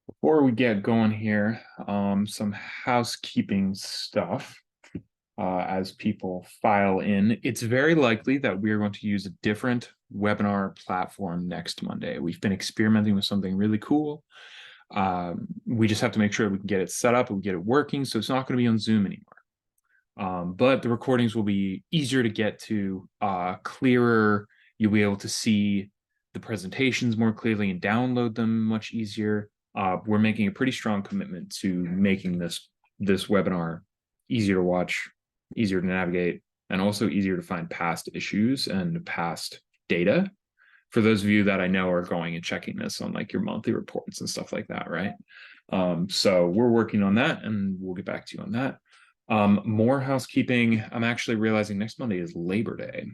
Before we get going here, some housekeeping stuff as people file in. It's very likely that we're going to use a different webinar platform next Monday. We've been experimenting with something really cool. We just have to make sure we can get it set up and we get it working, so it's not going to be on Zoom anymore. But the recordings will be easier to get to, clearer. You'll be able to see the presentations more clearly and download them much easier. We're making a pretty strong commitment to making this webinar easier to watch, easier to navigate, and also easier to find past issues and past data. For those of you that I know are going and checking this on like your monthly reports and stuff like that, right? So we're working on that, and we'll get back to you on that. More housekeeping. I'm actually realizing next Monday is Labor Day.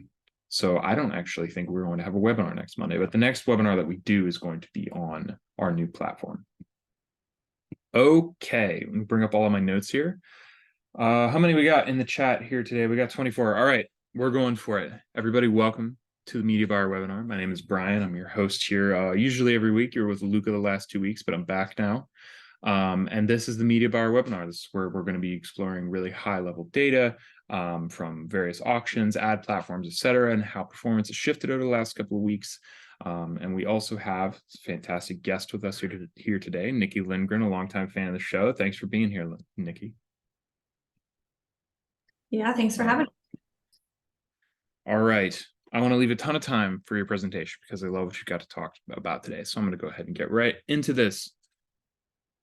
So I don't actually think we're going to have a webinar next Monday, but the next webinar that we do is going to be on our new platform. Okay, let me bring up all of my notes here. How many we got in the chat here today? We got 24. All right, we're going for it. Everybody, welcome to the Media Buyer webinar. My name is Brian. I'm your host here. Usually every week you're with Luca the last 2 weeks, but I'm back now. And this is the Media Buyer webinar. This is where we're going to be exploring really high-level data from various auctions, ad platforms, etc., and how performance has shifted over the last couple of weeks. And we also have a fantastic guest with us here today, Nikki Lindgren, a longtime fan of the show. Thanks for being here, Nikki. Yeah, thanks for having me. All right. I want to leave a ton of time for your presentation because I love what you got to talk about today. So I'm going to go ahead and get right into this.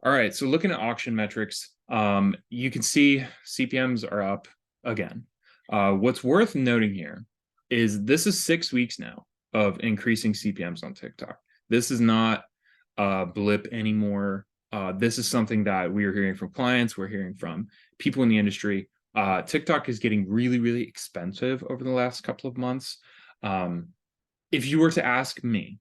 All right. So looking at auction metrics, you can see CPMs are up again. What's worth noting here is this is 6 weeks now of increasing CPMs on TickTock. This is not a blip anymore. This is something that we are hearing from clients. We're hearing from people in the industry. TickTock is getting really, really expensive over the last couple of months. If you were to ask me,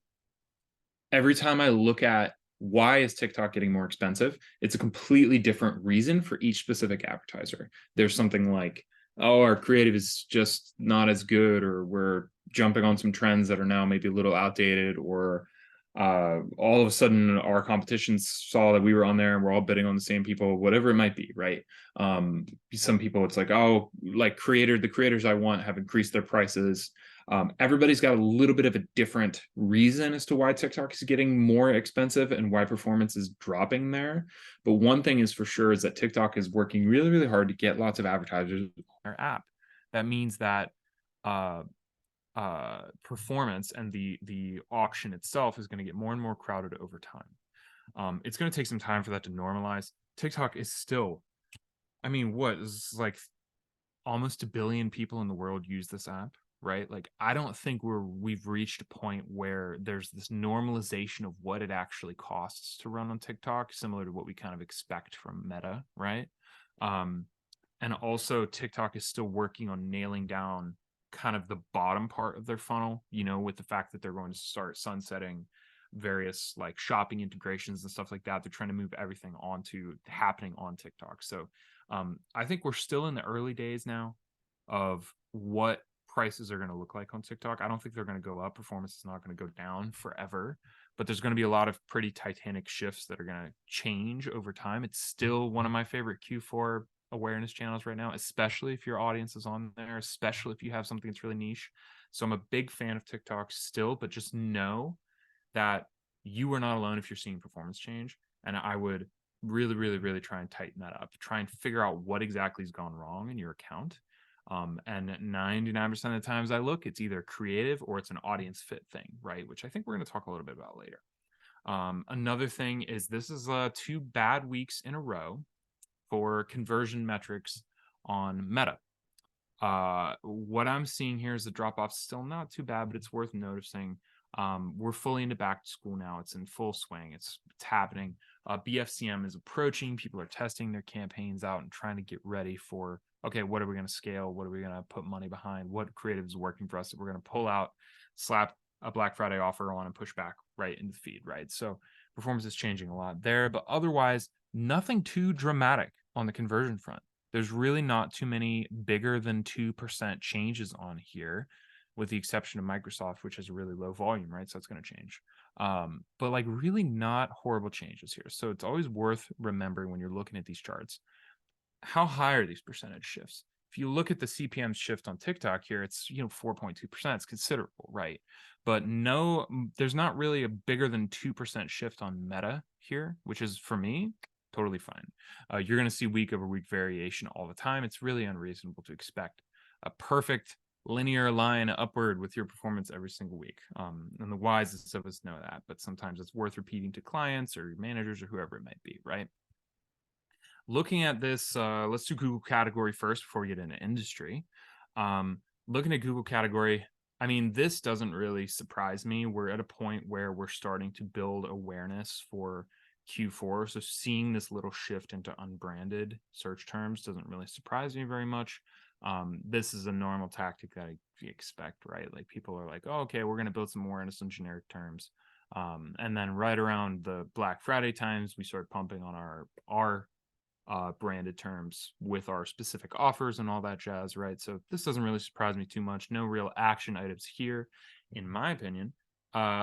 every time I look at why is TickTock getting more expensive, it's a completely different reason for each specific advertiser. There's something like, oh, our creative is just not as good, or we're jumping on some trends that are now maybe a little outdated, or all of a sudden our competition saw that we were on there and we're all bidding on the same people, whatever it might be, right? Some people, it's like, oh, like the creators I want have increased their prices. Everybody's got a little bit of a different reason as to why TikTok is getting more expensive and why performance is dropping there. But one thing is for sure is that TikTok is working really, really hard to get lots of advertisers on their app. That means that performance and the auction itself is going to get more and more crowded over time. It's going to take some time for that to normalize. TikTok is still, I mean, what is like almost 1 billion people in the world use this app, right? Like, I don't think we've reached a point where there's this normalization of what it actually costs to run on TikTok, similar to what we kind of expect from Meta, right? And also TikTok is still working on nailing down kind of the bottom part of their funnel, with the fact that they're going to start sunsetting various like shopping integrations and stuff like that. They're trying to move everything happening on TikTok. So I think we're still in the early days now of what prices are going to look like on TikTok. I don't think they're going to go up. Performance is not going to go down forever, but there's going to be a lot of pretty titanic shifts that are going to change over time. It's still one of my favorite Q4 awareness channels right now, especially if your audience is on there, especially if you have something that's really niche. So I'm a big fan of TikTok still, but just know that you are not alone if you're seeing performance change. And I would really, really, really try and tighten that up. Try and figure out what exactly has gone wrong in your account. And 99% of the times I look, it's either creative or it's an audience fit thing, right? Which I think we're going to talk a little bit about later. Another thing is this is 2 bad weeks in a row for conversion metrics on Meta. What I'm seeing here is the drop-off still not too bad, but it's worth noticing. We're fully into back to school now. It's in full swing. It's happening. BFCM is approaching. People are testing their campaigns out and trying to get ready for, okay, what are we going to scale? What are we going to put money behind? What creative is working for us that we're going to pull out, slap a Black Friday offer on and push back right in the feed, right? So performance is changing a lot there, but otherwise nothing too dramatic on the conversion front. There's really not too many bigger than 2% changes on here, with the exception of Microsoft, which has a really low volume, right? So it's going to change. But like really not horrible changes here. So it's always worth remembering when you're looking at these charts, how high are these percentage shifts? If you look at the CPM shift on TickTock here, it's 4.2%. It's considerable, right? But no, there's not really a bigger than 2% shift on Meta here, which is, for me, totally fine. You're going to see week over week variation all the time. It's really unreasonable to expect a perfect linear line upward with your performance every single week. And the wisest of us know that, but sometimes it's worth repeating to clients or your managers or whoever it might be, right? Looking at this, let's do Google category first before we get into industry. Looking at Google category, I mean, this doesn't really surprise me. We're at a point where we're starting to build awareness for Q4. So seeing this little shift into unbranded search terms doesn't really surprise me very much. This is a normal tactic that I expect, right? Like people are like, oh, okay, we're going to build some awareness on generic terms. And then right around the Black Friday times, we start pumping on our branded terms with our specific offers and all that jazz, right? So this doesn't really surprise me too much. No real action items here, in my opinion.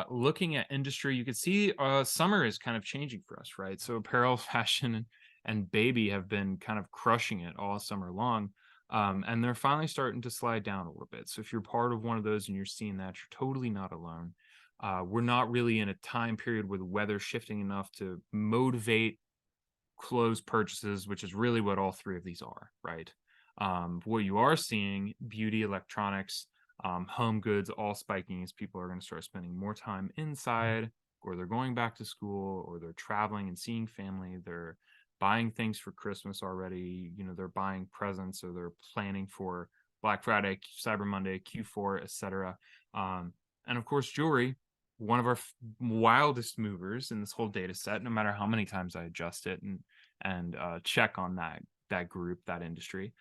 Looking at industry, you can see summer is kind of changing for us, right? So apparel, fashion, and baby have been kind of crushing it all summer long. And they're finally starting to slide down a little bit. So if you're part of one of those and you're seeing that, you're totally not alone. We're not really in a time period where the weather's shifting enough to motivate close purchases, which is really what all three of these are, right? What you are seeing, beauty, electronics, home goods, all spiking as people are going to start spending more time inside, or they're going back to school, or they're traveling and seeing family. They're buying things for Christmas already. They're buying presents, or they're planning for Black Friday, Cyber Monday, Q4, etc. And of course, jewelry, one of our wildest movers in this whole data set, no matter how many times I adjust it and check on that group, that industry,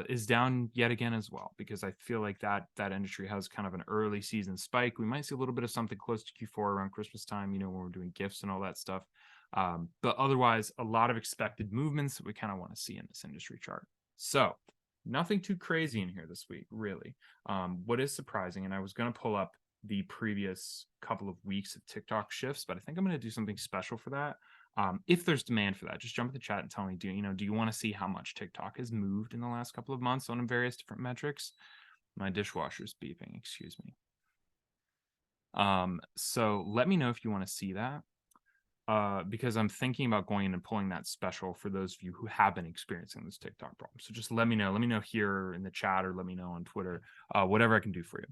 is down yet again as well, because I feel like that industry has kind of an early season spike. We might see a little bit of something close to Q4 around Christmas time, when we're doing gifts and all that stuff. But otherwise, a lot of expected movements that we kind of want to see in this industry chart. So nothing too crazy in here this week, really. What is surprising, and I was going to pull up the previous couple of weeks of TickTock shifts, but I think I'm going to do something special for that. If there's demand for that, just jump in the chat and tell me, do you want to see how much TickTock has moved in the last couple of months on various different metrics? My dishwasher's beeping, excuse me. So let me know if you want to see that, because I'm thinking about going in and pulling that special for those of you who have been experiencing this TickTock problem. So just let me know here in the chat, or let me know on Twitter, whatever I can do for you.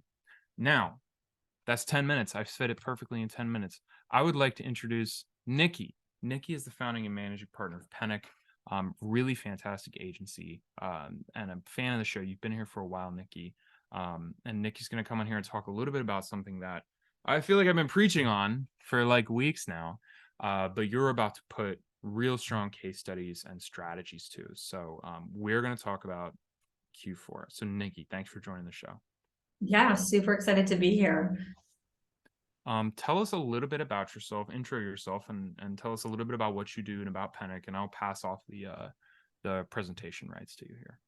Now, that's 10 minutes. I've said it perfectly in 10 minutes. I would like to introduce Nikki. Nikki is the founding and managing partner of Pennick, really fantastic agency, and a fan of the show. You've been here for a while, Nikki. And Nikki's going to come on here and talk a little bit about something that I feel like I've been preaching on for like weeks now, but you're about to put real strong case studies and strategies to. So we're going to talk about Q4. So Nikki, thanks for joining the show. Yeah, super excited to be here. Tell us a little bit about yourself, intro yourself, and tell us a little bit about what you do and about Pennick, and I'll pass off the presentation rights to you here.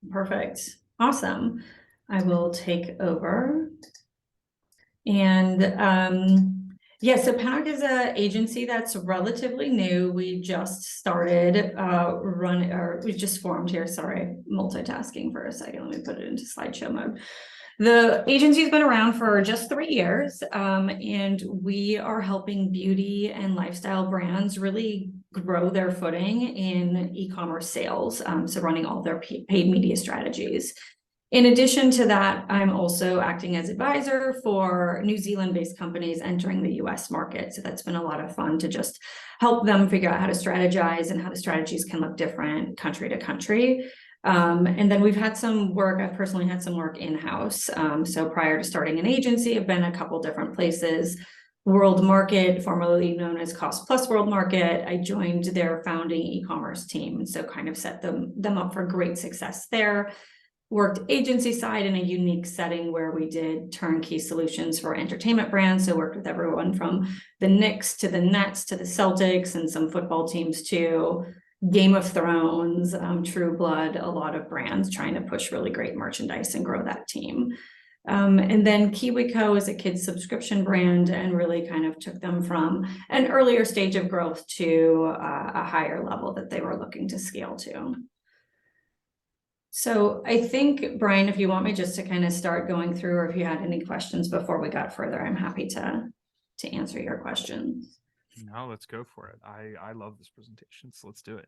Perfect. Awesome. I will take over. And yeah, so Pennick is an agency that's relatively new. We just started we just formed here. Sorry, multitasking for a second. Let me put it into slideshow mode. The agency's been around for just 3 years, and we are helping beauty and lifestyle brands really grow their footing in e-commerce sales, so running all their paid media strategies. In addition to that, I'm also acting as advisor for New Zealand-based companies entering the US market. So that's been a lot of fun to just help them figure out how to strategize and how the strategies can look different country to country. And then we've had some work, I've personally had some work in-house. So prior to starting an agency, I've been a couple different places. World Market, formerly known as Cost Plus World Market, I joined their founding e-commerce team, and so kind of set them up for great success there. Worked agency side in a unique setting where we did turnkey solutions for entertainment brands. So worked with everyone from the Knicks to the Nets to the Celtics and some football teams too. Game of Thrones, True Blood, a lot of brands trying to push really great merchandise and grow that team. And then KiwiCo is a kids subscription brand and really kind of took them from an earlier stage of growth to a higher level that they were looking to scale to. So I think, Brian, if you want me just to kind of start going through, or if you had any questions before we got further, I'm happy to answer your questions. No, let's go for it. I love this presentation, so let's do it.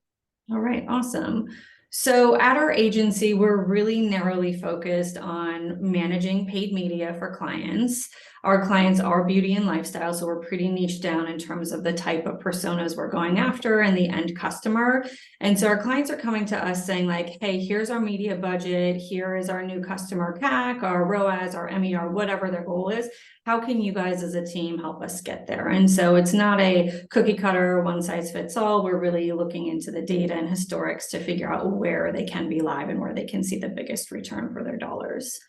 All right, awesome. So at our agency, we're really narrowly focused on managing paid media for clients. Our clients are beauty and lifestyle, so we're pretty niche down in terms of the type of personas we're going after and the end customer. And so our clients are coming to us saying like, hey, here's our media budget, here is our new customer CAC, our ROAS, our MER, whatever their goal is. How can you guys as a team help us get there? And so it's not a cookie cutter, one size fits all. We're really looking into the data and historics to figure out where they can be live and where they can see the biggest return for their dollars.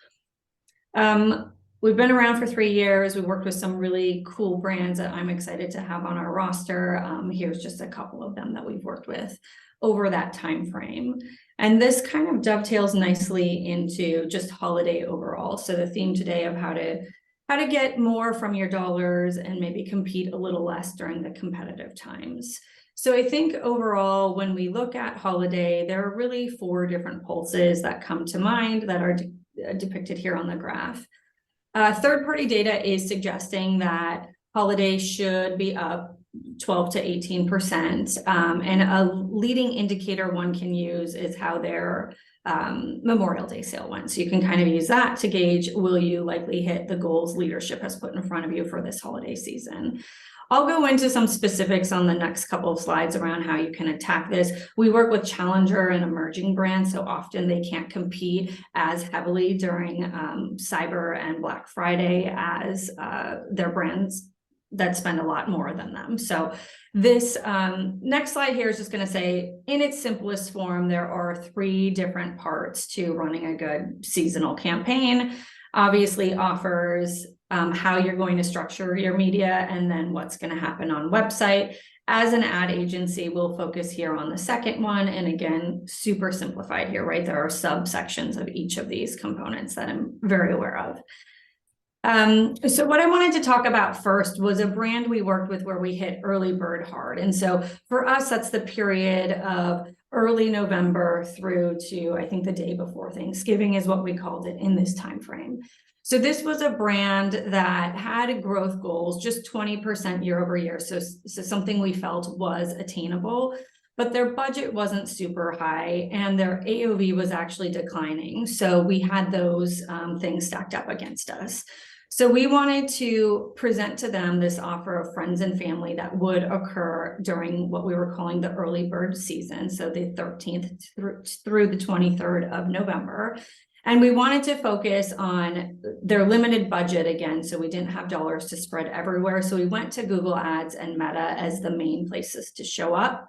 We've been around for 3 years. We've worked with some really cool brands that I'm excited to have on our roster. Here's just a couple of them that we've worked with over that time frame. And this kind of dovetails nicely into just holiday overall. So the theme today of how to get more from your dollars and maybe compete a little less during the competitive times. So I think overall, when we look at holiday, there are really 4 different pulses that come to mind that are depicted here on the graph. Third-party data is suggesting that holiday should be up 12 to 18%. And a leading indicator one can use is how their Memorial Day sale went. So you can kind of use that to gauge, will you likely hit the goals leadership has put in front of you for this holiday season? I'll go into some specifics on the next couple of slides around how you can attack this. We work with challenger and emerging brands, so often they can't compete as heavily during Cyber and Black Friday as their brands that spend a lot more than them. So this next slide here is just going to say, in its simplest form, there are 3 different parts to running a good seasonal campaign. Obviously, offers, how you're going to structure your media, and then what's going to happen on website. As an ad agency, we'll focus here on the second one. And again, super simplified here, right? There are subsections of each of these components that I'm very aware of. So what I wanted to talk about first was a brand we worked with where we hit early bird hard. And so for us, that's the period of early November through to, I think, the day before Thanksgiving is what we called it in this time frame. So this was a brand that had growth goals, just 20% year over year. So something we felt was attainable, but their budget wasn't super high and their AOV was actually declining. So we had those things stacked up against us. So we wanted to present to them this offer of friends and family that would occur during what we were calling the early bird season. So the 13th through the 23rd of November. And we wanted to focus on their limited budget again, so we didn't have dollars to spread everywhere. So we went to Google Ads and Meta as the main places to show up.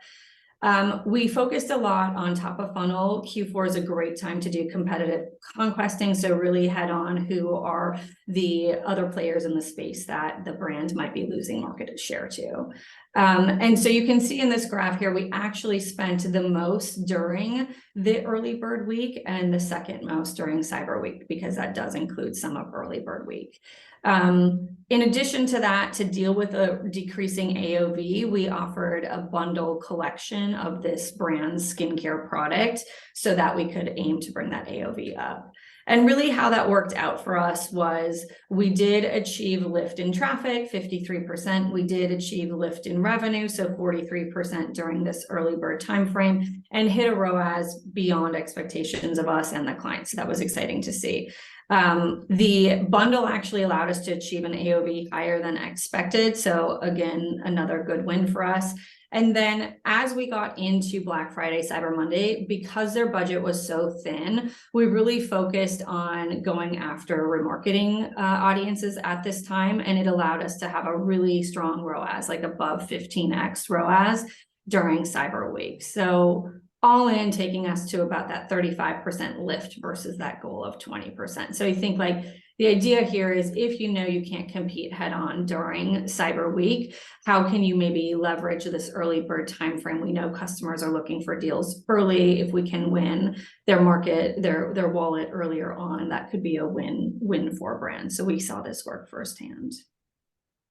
We focused a lot on top of funnel. Q4 is a great time to do competitive conquesting. So really head on who are the other players in the space that the brand might be losing market share to. And so you can see in this graph here, we actually spent the most during the early bird week and the second most during Cyber Week, because that does include some of early bird week. In addition to that, to deal with a decreasing AOV, we offered a bundle collection of this brand's skincare product so that we could aim to bring that AOV up. And really how that worked out for us was we did achieve lift in traffic, 53%. We did achieve lift in revenue, so 43% during this early bird timeframe, and hit a ROAS beyond expectations of us and the clients. So that was exciting to see. The bundle actually allowed us to achieve an AOV higher than expected. So again, another good win for us. And then as we got into Black Friday, Cyber Monday, because their budget was so thin, we really focused on going after remarketing audiences at this time. And it allowed us to have a really strong ROAS, like above 15x ROAS during Cyber Week. So all in, taking us to about that 35% lift versus that goal of 20%. So you think like The idea here is if you know you can't compete head on during Cyber Week, how can you maybe leverage this early bird timeframe? We know customers are looking for deals early. If we can win their market, their wallet earlier on, that could be a win for a brand. So we saw this work firsthand.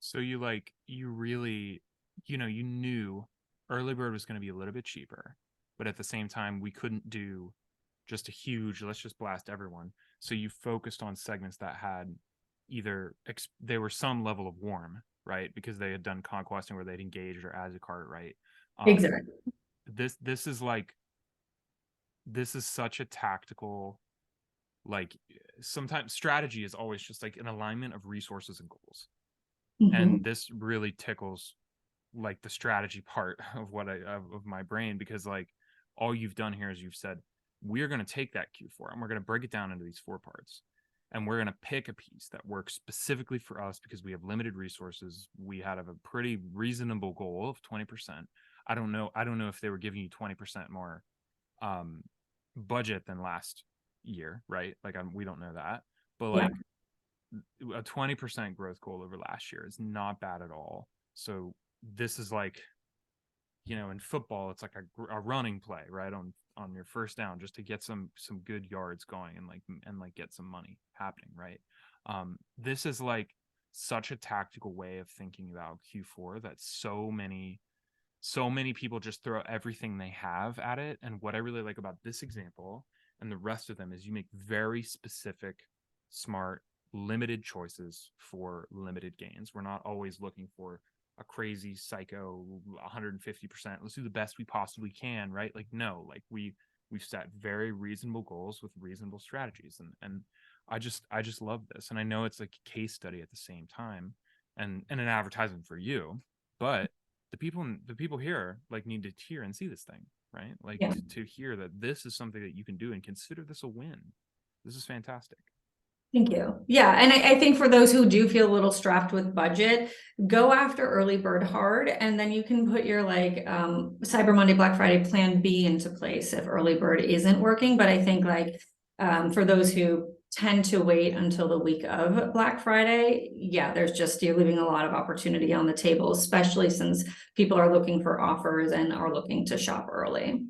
So you really, you knew early bird was going to be a little bit cheaper, but at the same time, we couldn't do just a huge, let's just blast everyone. So you focused on segments that had either they were some level of warm, right? Because they had done conquesting where they'd engaged or added a cart, right? Exactly. This is such a tactical, like, sometimes strategy is always just like an alignment of resources and goals. And this really tickles like the strategy part of of my brain, because like all you've done here is you've said, we're going to take that Q4 and we're going to break it down into these 4 parts, and we're going to pick a piece that works specifically for us because we have limited resources. We had a pretty reasonable goal of 20%. I don't know if they were giving you 20% more budget than last year, right? Like we don't know that, but like a 20% growth goal over last year is not bad at all. So this is like, in football, it's like a running play, right? On your first down, just to get some good yards going and get some money happening, right? This is like such a tactical way of thinking about Q4 that so many people just throw everything they have at it. And what I really like about this example and the rest of them is you make very specific, smart, limited choices for limited gains. We're not always looking for a crazy psycho 150%. Let's do the best we possibly can, right? Like, no, like we've set very reasonable goals with reasonable strategies. And I just love this. And I know it's like a case study at the same time and an advertisement for you, but the people here like need to hear and see this thing, right? Like to hear that this is something that you can do and consider this a win. This is fantastic. Thank you. Yeah. And I think for those who do feel a little strapped with budget, go after early bird hard, and then you can put your Cyber Monday, Black Friday plan B into place if early bird isn't working. But I think for those who tend to wait until the week of Black Friday, you're leaving a lot of opportunity on the table, especially since people are looking for offers and are looking to shop early.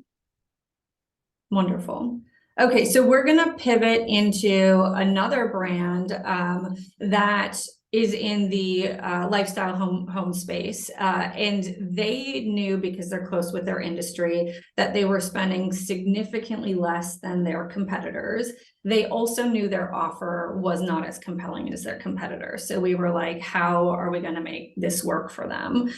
Wonderful. Okay, so we're going to pivot into another brand that is in the lifestyle home space. And they knew, because they're close with their industry, that they were spending significantly less than their competitors. They also knew their offer was not as compelling as their competitors. So we were like, how are we going to make this work for them?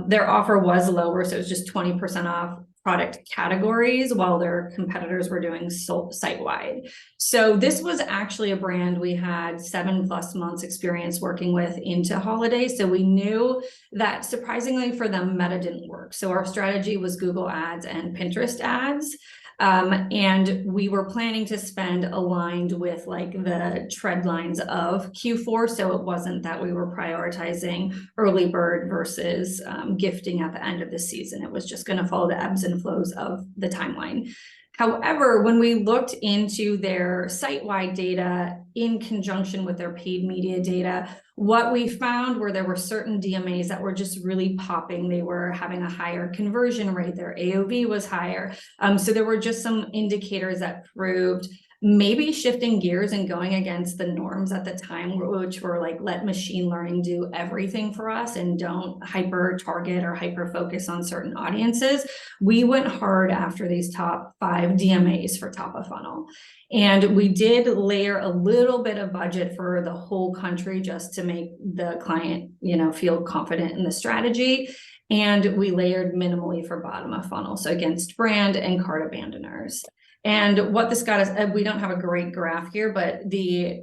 Their offer was lower, so it was just 20% off product categories, while their competitors were doing site-wide. So this was actually a brand we had 7+ months experience working with into holiday. So we knew that surprisingly for them, Meta didn't work. So our strategy was Google ads and Pinterest ads. And we were planning to spend aligned with the trend lines of Q4. So it wasn't that we were prioritizing early bird versus gifting at the end of the season. It was just going to follow the ebbs and flows of the timeline. However, when we looked into their site-wide data in conjunction with their paid media data, what we found were there were certain DMAs that were just really popping. They were having a higher conversion rate. Their AOV was higher. So there were just some indicators that proved maybe shifting gears and going against the norms at the time, which were like, let machine learning do everything for us and don't hyper target or hyper focus on certain audiences. We went hard after these top 5 DMAs for top of funnel. And we did layer a little bit of budget for the whole country just to make the client, feel confident in the strategy. And we layered minimally for bottom of funnel, so against brand and cart abandoners. And what this got us, we don't have a great graph here, but the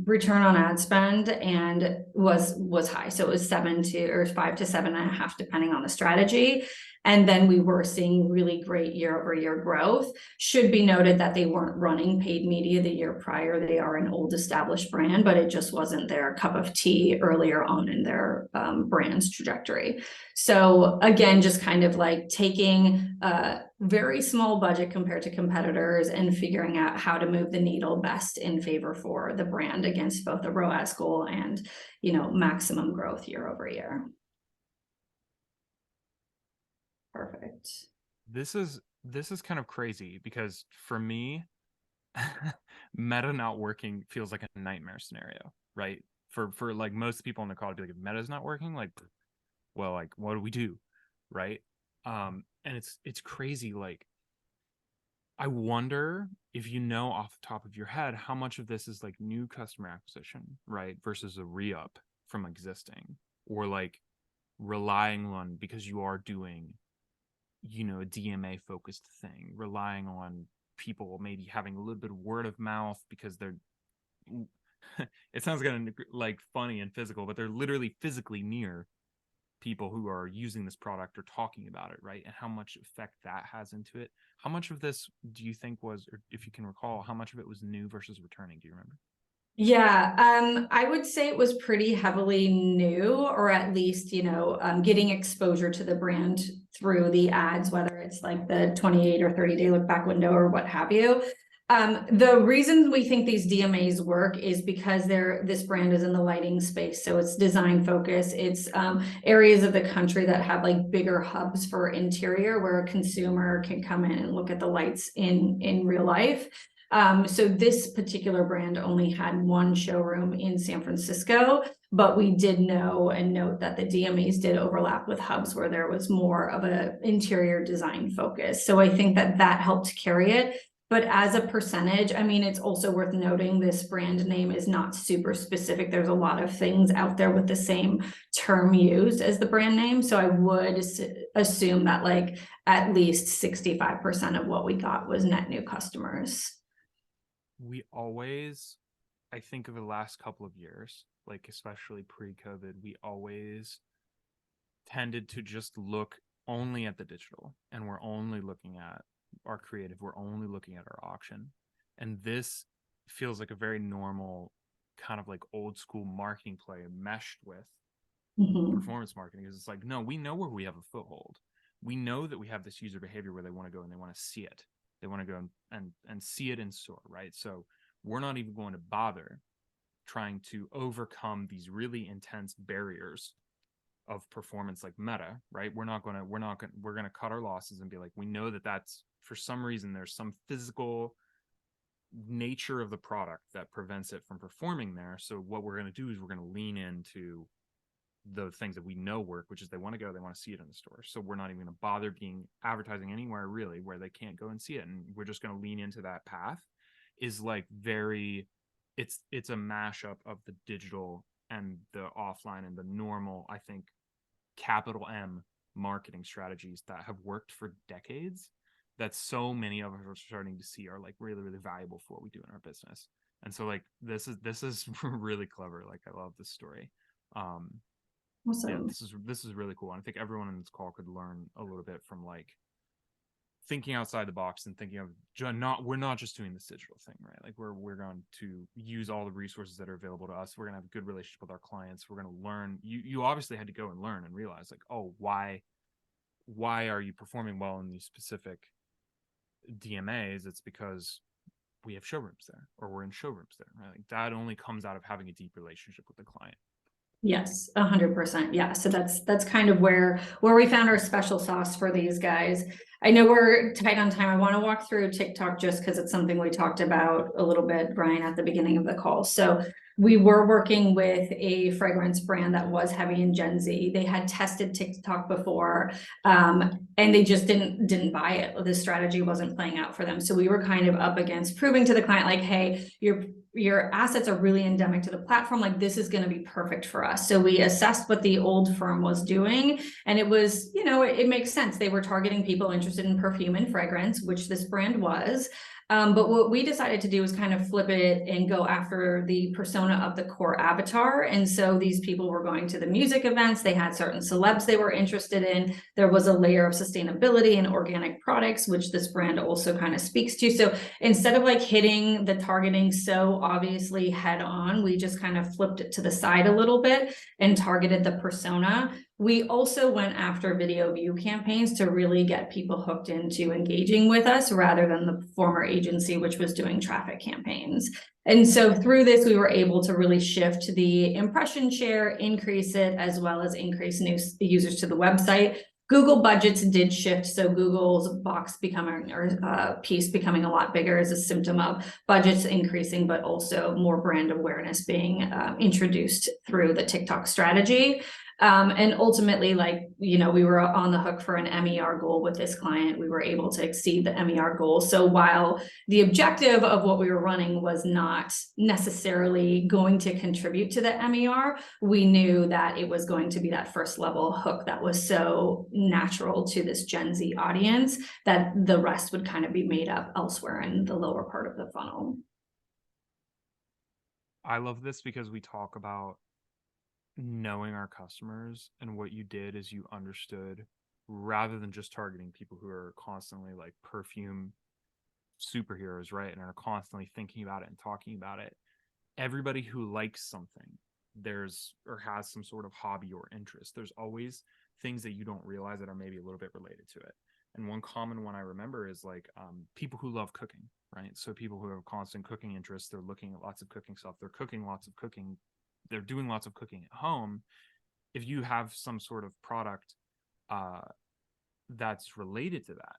return on ad spend was high. So it was 5 to 7.5, depending on the strategy. And then we were seeing really great year-over-year growth. Should be noted that they weren't running paid media the year prior. They are an old established brand, but it just wasn't their cup of tea earlier on in their brand's trajectory. So again, just kind of like taking a very small budget compared to competitors and figuring out how to move the needle best in favor for the brand against both the ROAS goal and, you know, maximum growth year over year. Perfect. This is kind of crazy because for me, meta not working feels like a nightmare scenario, right? For like most people on the call to be like, if meta's not working, like, well, like, what do we do, right? And it's crazy. Like, I wonder if you know off the top of your head how much of this is like new customer acquisition, right, versus a re-up from existing, or like relying on, because you are doing, you know, a DMA focused thing, relying on people maybe having a little bit of word of mouth because they're it sounds kind of like funny and physical, but they're literally physically near people who are using this product or talking about it, right? And how much effect that has into it. How much of this do you think was, or if you can recall, how much of it was new versus returning? Do you remember? Yeah, I would say it was pretty heavily new, or at least, you know, getting exposure to the brand through the ads, whether it's like the 28 or 30-day look back window or what have you. The reason we think these DMAs work is because this brand is in the lighting space. So it's design focus. It's areas of the country that have like bigger hubs for interior where a consumer can come in and look at the lights in real life. So this particular brand only had one showroom in San Francisco, but we did know and note that the DMAs did overlap with hubs where there was more of an interior design focus. So I think that helped carry it. But as a percentage, I mean, it's also worth noting this brand name is not super specific. There's a lot of things out there with the same term used as the brand name. So I would assume that like at least 65% of what we got was net new customers. We always, I think of the last couple of years, like especially pre-COVID, we always tended to just look only at the digital, and we're only looking at our creative, we're only looking at our auction. And this feels like a very normal kind of like old school marketing play meshed with performance marketing, because it's like, no, we know where we have a foothold. We know that we have this user behavior where they want to go and they want to see it. They want to go and see it in store, right? So we're not even going to bother trying to overcome these really intense barriers of performance like meta, right? We're going to cut our losses and be like, we know that that's, for some reason, there's some physical nature of the product that prevents it from performing there. So what we're going to do is we're going to lean into the things that we know work, which is they want to go, they want to see it in the store. So we're not even going to bother being advertising anywhere really where they can't go and see it. And we're just going to lean into that path. Is like very, it's a mashup of the digital and the offline and the normal, I think, capital M marketing strategies that have worked for decades, that so many of us are starting to see are like really, really valuable for what we do in our business. And so like this is really clever. Like I love this story. Awesome. Yeah, this is really cool. And I think everyone in this call could learn a little bit from like thinking outside the box and thinking of we're not just doing this digital thing, right? Like we're going to use all the resources that are available to us. We're gonna have a good relationship with our clients. We're gonna learn. You obviously had to go and learn and realize like, oh, why are you performing well in these specific DMAs? It's because we have showrooms there, or we're in showrooms there, right? Like that only comes out of having a deep relationship with the client. Yes, 100%. Yeah. So that's kind of where we found our special sauce for these guys. I know we're tight on time. I want to walk through TickTock just because it's something we talked about a little bit, Brian, at the beginning of the call. So we were working with a fragrance brand that was heavy in Gen Z. They had tested TickTock before, and they just didn't buy it. The strategy wasn't playing out for them. So we were kind of up against proving to the client, like, hey, your assets are really endemic to the platform. Like this is going to be perfect for us. So we assessed what the old firm was doing, and it was, you know, it makes sense. They were targeting people interested in perfume and fragrance, which this brand was. But what we decided to do was kind of flip it and go after the persona of the core avatar. And so these people were going to the music events, they had certain celebs they were interested in. There was a layer of sustainability and organic products, which this brand also kind of speaks to. So instead of like hitting the targeting so obviously head on, we just kind of flipped it to the side a little bit and targeted the persona. We also went after video view campaigns to really get people hooked into engaging with us rather than the former agency, which was doing traffic campaigns. And so through this, we were able to really shift the impression share, increase it, as well as increase new users to the website. Google budgets did shift, so Google's box becoming, or piece becoming a lot bigger is a symptom of budgets increasing, but also more brand awareness being introduced through the TickTock strategy. And ultimately, like, you know, we were on the hook for an MER goal with this client. We were able to exceed the MER goal. So while the objective of what we were running was not necessarily going to contribute to the MER, we knew that it was going to be that first level hook that was so natural to this Gen Z audience that the rest would kind of be made up elsewhere in the lower part of the funnel. I love this because we talk about knowing our customers, and what you did is you understood, rather than just targeting people who are constantly like perfume superheroes, right, and are constantly thinking about it and talking about it. Everybody who likes something, there's, or has some sort of hobby or interest, there's always things that you don't realize that are maybe a little bit related to it. And one common one I remember is like people who love cooking, right? So people who have constant cooking interests, they're looking at lots of cooking stuff, they're cooking lots of cooking, they're doing lots of cooking at home. If you have some sort of product that's related to that,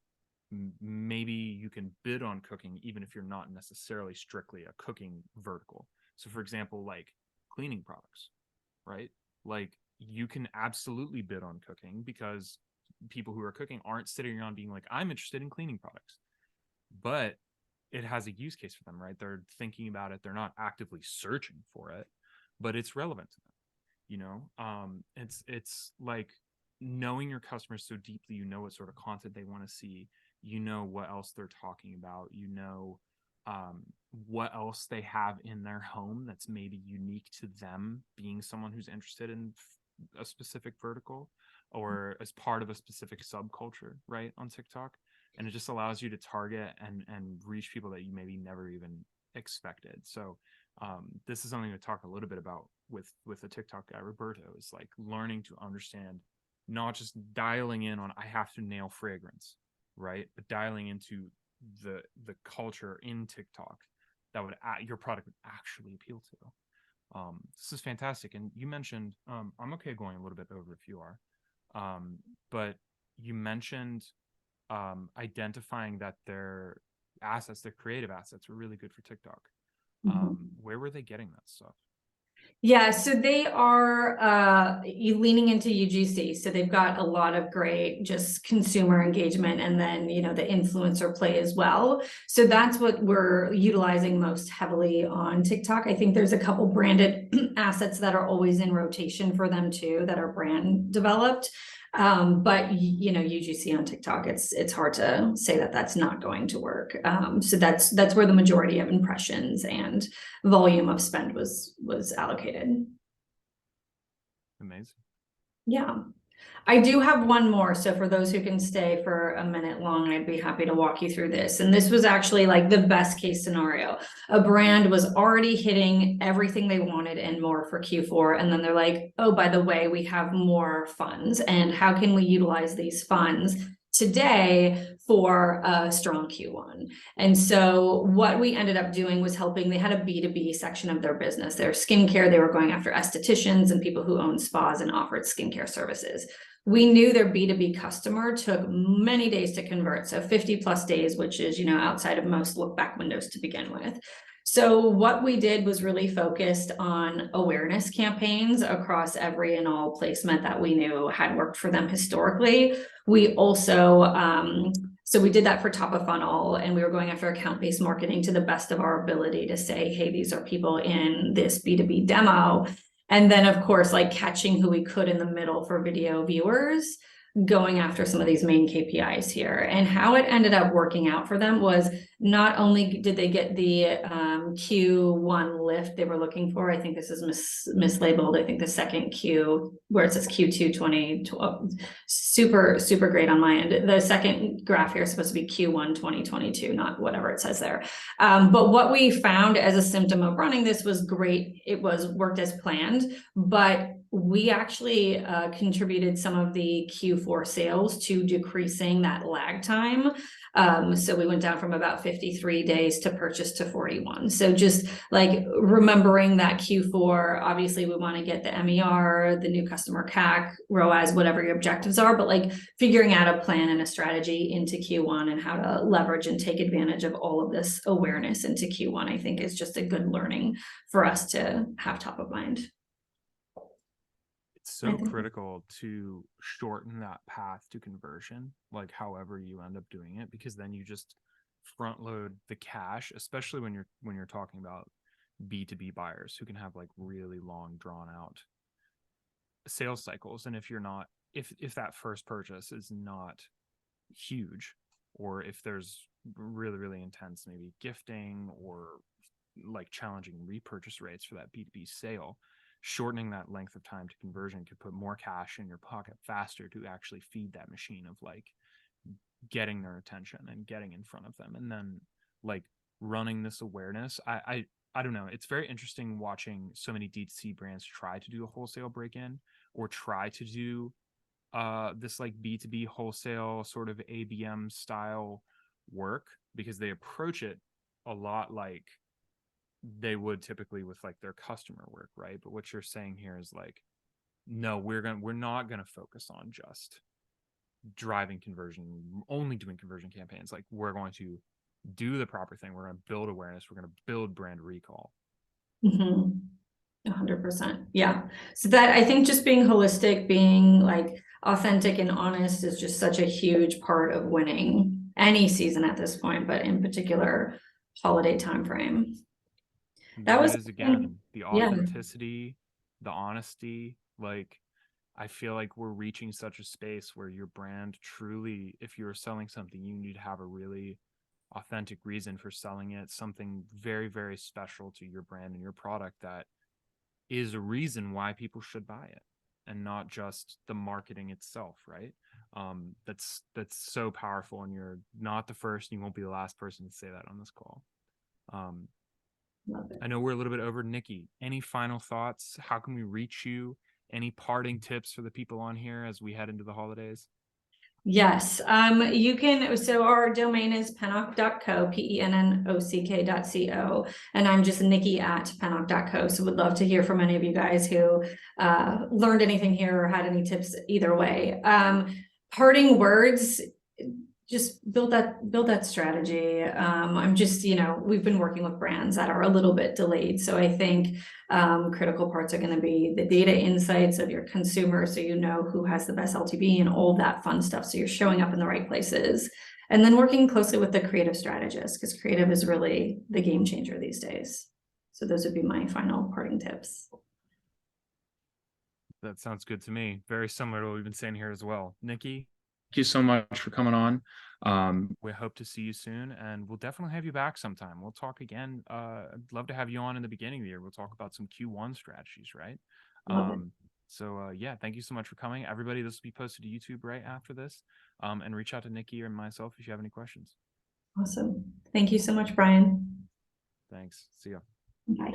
maybe you can bid on cooking, even if you're not necessarily strictly a cooking vertical. So for example, like cleaning products, right? Like you can absolutely bid on cooking because people who are cooking aren't sitting around being like, I'm interested in cleaning products, but it has a use case for them, right? They're thinking about it. They're not actively searching for it, but it's relevant to them. You know, it's like knowing your customers so deeply, you know what sort of content they want to see, you know what else they're talking about, you know what else they have in their home that's maybe unique to them, being someone who's interested in a specific vertical or as part of a specific subculture, right, on TikTok. And it just allows you to target and reach people that you maybe never even expected. So this is something to talk a little bit about with the TikTok guy Roberto, is like learning to understand, not just dialing in on I have to nail fragrance, right, but dialing into the culture in TikTok that would your product would actually appeal to. This is fantastic. And you mentioned I'm okay going a little bit over if you are, but you mentioned identifying that their assets, their creative assets, were really good for TikTok. Where were they getting that stuff? Yeah, so they are leaning into UGC. So they've got a lot of great just consumer engagement, and then, you know, the influencer play as well. So that's what we're utilizing most heavily on TikTok. I think there's a couple branded assets that are always in rotation for them too, that are brand developed. But you know, UGC on TikTok, it's hard to say that that's not going to work. So that's where the majority of impressions and volume of spend was allocated. Amazing. Yeah. I do have one more. So for those who can stay for a minute long, I'd be happy to walk you through this. And this was actually like the best case scenario. A brand was already hitting everything they wanted and more for Q4. And then they're like, oh, by the way, we have more funds. And how can we utilize these funds today for a strong Q1? And so what we ended up doing was helping. They had a B2B section of their business, their skincare. They were going after estheticians and people who own spas and offered skincare services. We knew their B2B customer took many days to convert. So 50 plus days, which is, you know, outside of most look back windows to begin with. So what we did was really focused on awareness campaigns across every and all placement that we knew had worked for them historically. We also, so we did that for top of funnel, and we were going after account-based marketing to the best of our ability to say, hey, these are people in this B2B demo. And then of course, like catching who we could in the middle for video viewers. going after some of these main KPIs here. And how it ended up working out for them was not only did they get the Q1 lift they were looking for, I think this is mislabeled. I think the second Q, where it says Q2 2012, super, super great on my end. The second graph here is supposed to be Q1 2022, not whatever it says there. But what we found as a symptom of running this was great. It was worked as planned, but we actually contributed some of the Q4 sales to decreasing that lag time. So we went down from about 53 days to purchase to 41. So just like remembering that Q4, obviously we want to get the MER, the new customer CAC, ROAS, whatever your objectives are, but like figuring out a plan and a strategy into Q1 and how to leverage and take advantage of all of this awareness into Q1, I think is just a good learning for us to have top of mind. So critical to shorten that path to conversion, like however you end up doing it, because then you just front load the cash, especially when you're talking about B2B buyers who can have like really long drawn out sales cycles. And if you're not, if that first purchase is not huge, or if there's really, really intense maybe gifting or like challenging repurchase rates for that B2B sale, shortening that length of time to conversion could put more cash in your pocket faster to actually feed that machine of like getting their attention and getting in front of them, and then like running this awareness. I don't know, it's very interesting watching so many D2C brands try to do a wholesale break-in or try to do this like B2B wholesale sort of ABM style work, because they approach it a lot like they would typically with like their customer work, right? But what you're saying here is like, no, we're not gonna focus on just driving conversion, only doing conversion campaigns. Like, we're going to do the proper thing. We're going to build awareness. We're going to build brand recall. 100%. Yeah. So that, I think just being holistic, being like authentic and honest is just such a huge part of winning any season at this point, but in particular holiday timeframe. That was, again, the authenticity, the honesty. Like, I feel like we're reaching such a space where your brand truly, if you're selling something, you need to have a really authentic reason for selling it, something very, very special to your brand and your product that is a reason why people should buy it, and not just the marketing itself, right? That's so powerful, and you're not the first, and you won't be the last person to say that on this call. I know we're a little bit over. Nikki, any final thoughts? How can we reach you? Any parting tips for the people on here as we head into the holidays? Yes, you can. So our domain is pennock.co, pennock.co, and I'm just Nikki at pennock.co. So would love to hear from any of you guys who learned anything here or had any tips either way. Parting words, just build that strategy. I'm just, we've been working with brands that are a little bit delayed. So I think critical parts are going to be the data insights of your consumer, so you know who has the best LTV and all that fun stuff, so you're showing up in the right places. And then working closely with the creative strategist, because creative is really the game changer these days. So those would be my final parting tips. That sounds good to me. Very similar to what we've been saying here as well. Nikki, thank you so much for coming on. We hope to see you soon, and we'll definitely have you back sometime. We'll talk again. I'd love to have you on in the beginning of the year. We'll talk about some Q1 strategies, right? So yeah, thank you so much for coming. Everybody, this will be posted to YouTube right after this. And reach out to Nikki or myself if you have any questions. Awesome. Thank you so much, Brian. Thanks. See ya. Bye.